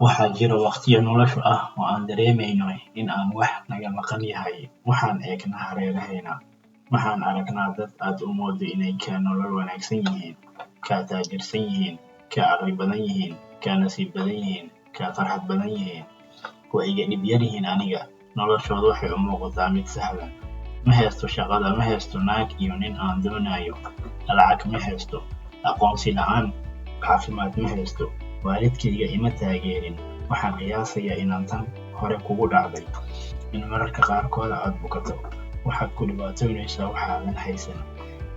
Waxaa jira waqtiyo nolosha ah oo aan dareemayno in aan wax naga maqan yahay. Waxaan eegnaa hareeraheena, waxaan aragnaa dad aad u moodo inay ka nolol wanaagsan yihiin, ka taajirsan yihiin, ka caqli badan yihiin, ka nasiib badan yihiin, ka farxad badan yihiin. Way iga dhib yar yihiin aniga. Noloshoodu waxay u muuqataa mid sahlan. Ma haysto shaqada, ma haysto naag iyo nin aan doonayo. Lacag ma haysto, aqoonsi la'aan, caafimaad ma haysto. Waalidkayga ima taageerin. Waxaan qiyaasayaa inaan tan hore kugu dhacday, in mararka qaarkood aad bukato. Waxaad ku dhibaatoonaysaa waxaadan haysan.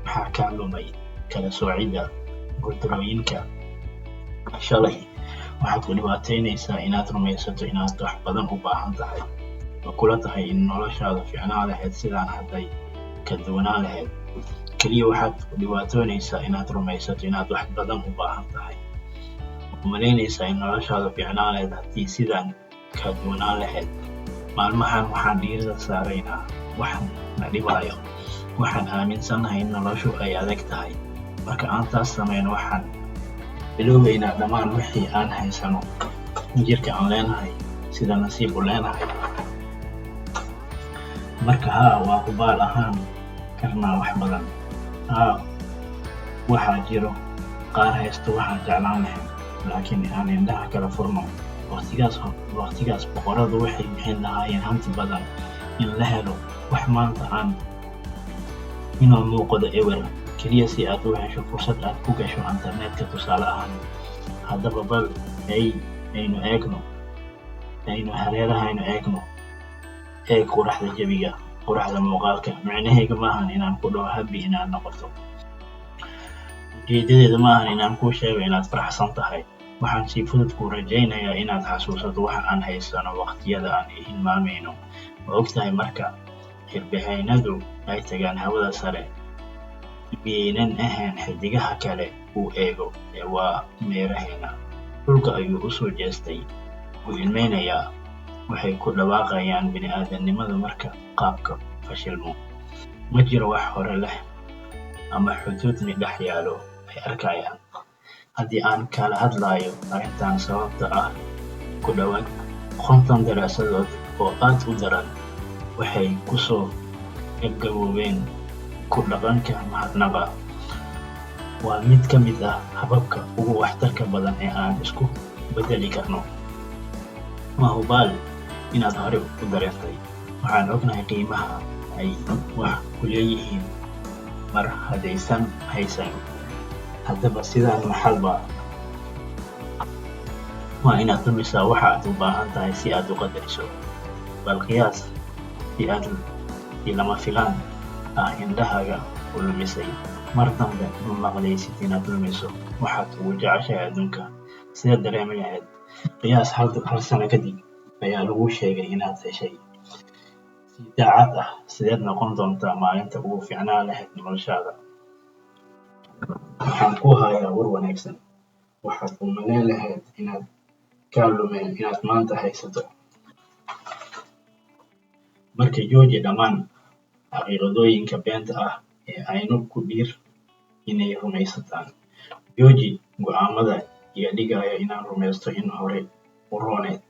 Maxaa kaa lumay? Kala soocidda, guuldarrooyinka. Shalay waxaad ku dhibaataynaysaa inaad rumaysato inaad wax badan u baahan tahay. Ma kula tahay in noloshaadu fiicnaan lahayd sidaan hadday ka duwanaan lahayd? Kaliya waxaad ku dhibaatoonaysaa inaad rumaysato inaad wax badan u baahan tahay. Ma u malaynaysaa in noloshaadu fiicnaan lahayd haddii sidaan ka duwanaan lahayd? Maalmahan waxaan diiradda saaraynaa wax na dhibaayo. Waxaan aaminsanahay in noloshu ay adag tahay. Marka aan taas sameyno, waxaan bilowgaynaa dhammaan wixii aan haysano, jirka aan leenahay, sida nasiib u leenahay. Marka waa hubaal ahaan karnaa wax badan. Waxaa jiro qaar haysto waxaan jeclaan lahayn, laakiin aan indhaha kala furno. Waqtigaas boqoradu waxay bixin lahaayeen hanti badan in la helo wax maanta aan inoo muuqdo ewer, kaliya si aad u hesho fursad aad ku gasho internetka tusaale ahaan. Haddaba bal aynu eegno, aynu hareerahaynu eegno. Eeg quruxda jawiga, quruxda muuqaalka. Micnahayga maahan inaan ku dhaho happy inaad noqoto. Ujeedadeedu maahan inaan kuu sheego inaad faraxsan tahay. Waxaan si fudud kuu rajaynayaa inaad xasuusato waxa aan haysano waqtiyada aan hilmaamayno. Ma ogtahay marka xirbixinnadu ay tagaan hawada sare, miyaynan ahayn xiddigaha kale uu eego ee waa meeraheena. Dhulka ayuu u soo jeestay, wuu ilmeynayaa. Waxay ku dhawaaqayaan bini'aadanimada marka qaabka fashilmo. Ma jiro wax hore leh ama xuduud dhex yaalo ay arkayaan. Haddii aan kala hadlayo arrintan sababta ah, ku dhawaad 50 daraasadood oo aad u daran waxay ku soo gabagaboobeen ku dhaqanka mahadnaqa. Waa mid ka mid ah hababka ugu waxtarka badan ee aan isku beddeli karno. Ma hubaal inaad hore u dareentay. Waxaan ognahay qiimaha ay wax ku leeyihiin mar haddaysan haysan. Haddaba sidaan maxalba waa inaad rumaysaa waxa aad u baahan tahay si aad u qadariso. Bal qiyaas si lama filaan ah indhahaaga u lumisay. Mar dambe ma maqlaysid inaad lumiso waxaad ugu jeceshahay adduunka. Sidaad dareemi lahayd? Qiyaas hal sano kadib ayaa lagu sheegay inaad heshay. Si daacad ah, sideed noqon doontaa maalinta ugu fiicnaan lahayd noloshaada? Waxaan ku hayaa war wanaagsan. Waxaad u malayn lahayd inaad kaa lumeen inaad maanta haysato. Marka jooji dhammaan xaqiiqooyinka beenta ah ee aynu ku inay rumaysataan. Jooji go'aamada iga dhigaya inaan rumaysto in hore u rooneed.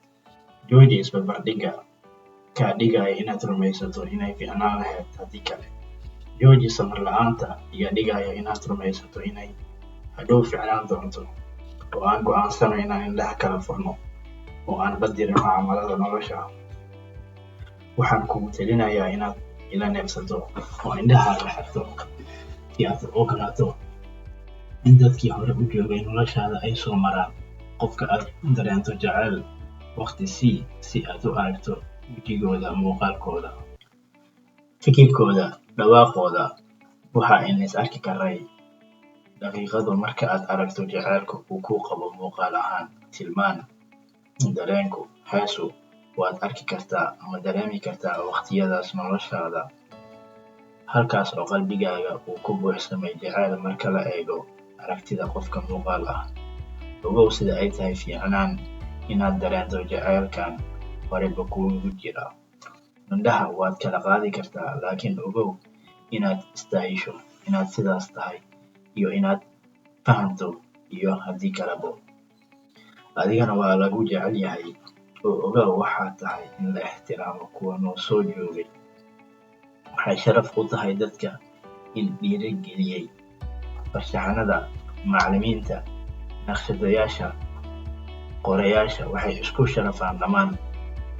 Jooji isbarbardhigga ka dhigaya inaad rumaysato inay fiicnaan lahayd haddii kale. Jooji samir la'aanta iga dhigaya inaad rumaysato inay hadhow fiicnaan doonto. Oo aan go'aansano inaan indhaha kala furno, oo aan badirin mucaamalada nolosha. Waxaan kugu talinayaa inaad ila neefsato oo indhaha la xirto si aad u ogaato in dadkii hore u joogay noloshaada ay soo maraan. Qofka aad dareento jacayl, waqti si aad u aragto wejigooda, muuqaalkooda, fikirkooda, dhawaaqooda. Waxa ayna is arki karay daqiiqado marka aad aragto jacaylka uu ku qabo muuqaal ahaan, tilmaan, dareenku, heesu. Waad arki kartaa ama dareemi kartaa waqtiyadaas noloshaada, halkaas oo qalbigaaga uu ku buuxsamay jacayl. Marka la eego aragtida qofka muuqaal ah, ogow sida ay tahay fiicnaan inaad dareento jacaylkan horeba kuugu jira. Indhaha waad kala qaadi kartaa, laakiin ogow inaad istaahisho inaad sidaas tahay iyo inaad fahanto iyo haddii kaleba. adigana waa lagu jecel yahay oo ogow waxaad tahay in la ixtiraamo kuwa noo soo joogay. Waxay sharaf u tahay dadka in dhiirigeliyey farshaxanada, macallimiinta, naqshadayaasha, qorayaasha waxay isku sharafaan dhammaan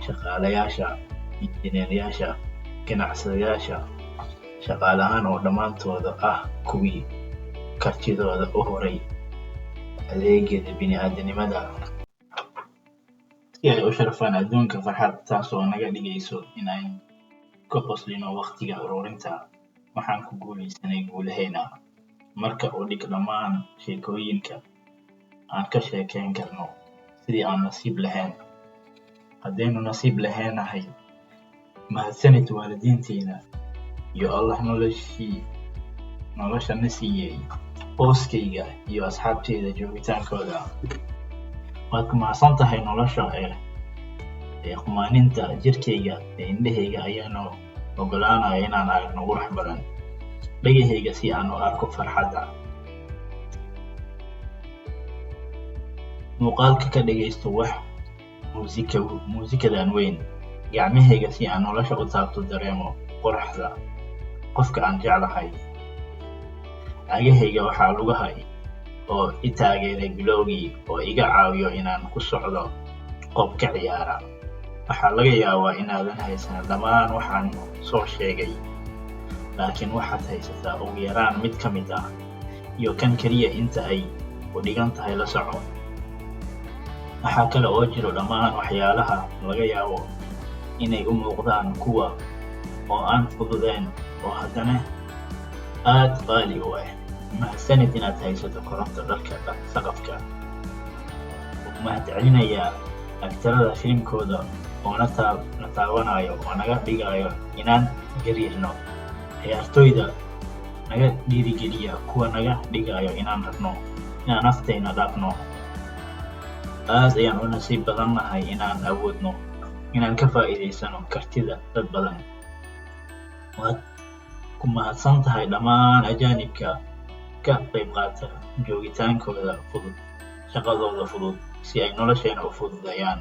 shaqaalayaasha, injineerayaasha, ganacsadayaasha, shaqaalahan oo dhammaantooda ah kuwii kartidooda u horay adeegyada bini'aadanimada si ay u sharfaan adduunka farxad, taasoo naga dhigayso in ay ka qoslino waqtiga ururinta. Waxaan ku guuleysanay guulaheena. Marka u dhig dhammaan sheekooyinka aan ka sheekeyn karno sidii aan nasiib lahayn. Haddaynu nasiib lahaynahay, mahadsanid waalidiinteena iyo Allah nolosha na siiyey, qoyskayga iyo asxaabteyda joogitaankooda. Waad ku mahadsan tahay nolosha qumaaninta jirkeyga indhahayga ayaana ogolaanaya inaan aragno qurux badan, dhagahayga si aan u arko farxadda, muuqaalka ka dhagaysto wax muusikadan weyn, gacmahayga si aan nolosha u taabto dareemo quruxda qofka aan jeclahay, cagahayga waxaa lugahay oo i taageeray bilowgii oo iga caawiyo inaan ku socdo qobka ciyaara. Waxaa laga yaabaa inaadan haysan dhammaan waxaan soo sheegay, laakiin waxaad haysataa ugu yaraan mid ka mid ah, iyo kan keliya inta ay u dhigan tahay la soco. Waxaa kale oo jiro dhammaan waxyaalaha laga yaabo inay u muuqdaan kuwa oo aan fududayn oo haddana aad qaali u ah. Mahadsanid inaad haysato koronto dharka saqafka. Mahadcelinayaa aktarada filimkooda oo na taabanayo oo naga dhigayo inaan gariirno, ciyaartoyda naga dhiirigeliya, kuwa naga dhigayo inaan rabno inaan naftayna dhaafno. Aad ayaan u nasiib badan nahay inaan awoodno inaan ka faa'iidaysano kartida dad badan. Waad ku mahadsan tahay dhammaan ajaanibka ka qayb qaata joogitaankooda fudud, shaqadooda fudud si ay nolosheena u fududeeyaan.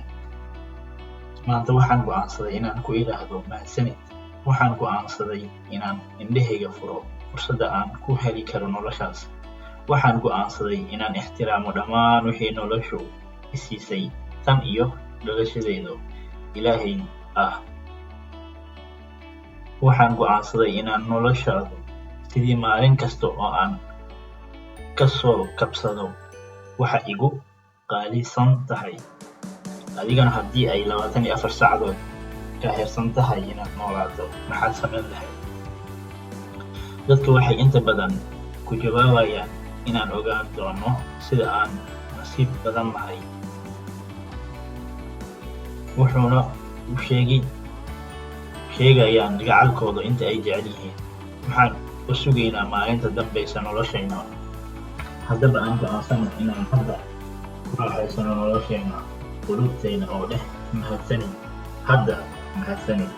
Maanta waxaan go'aansaday inaan ku ilaahdo mahadsanid. Waxaan go'aansaday inaan indhahayga furo fursadda aan ku heli karo noloshaas. Waxaan go'aansaday inaan ixtiraamo dhammaan wixii noloshu i siisay tan iyo dhalashadayda Ilaahay ah. Waxaan go'aansaday inaan noloshaada sidii maalin kasta oo aan ka soo kabsado waxa igu qaalisan tahay. Adigana haddii ay 24 saacadood ka heersan tahay inaad noolaato, maxaad samayn lahayd? Dadka waxay inta badan ku jawaabayaan inaan ogaan doono sida aan nasiib badan nahay, wuxuuna u sheegayaan gacalkooda inta ay jecel yihiin. Waxaan u sugaynaa maalinta dambaysa noloshayna. Haddaba aan go'aansano inaan hadda ku raaxaysano noloshayna, qulubtayna oo dheh mahadsanid. Hadda mahadsanid.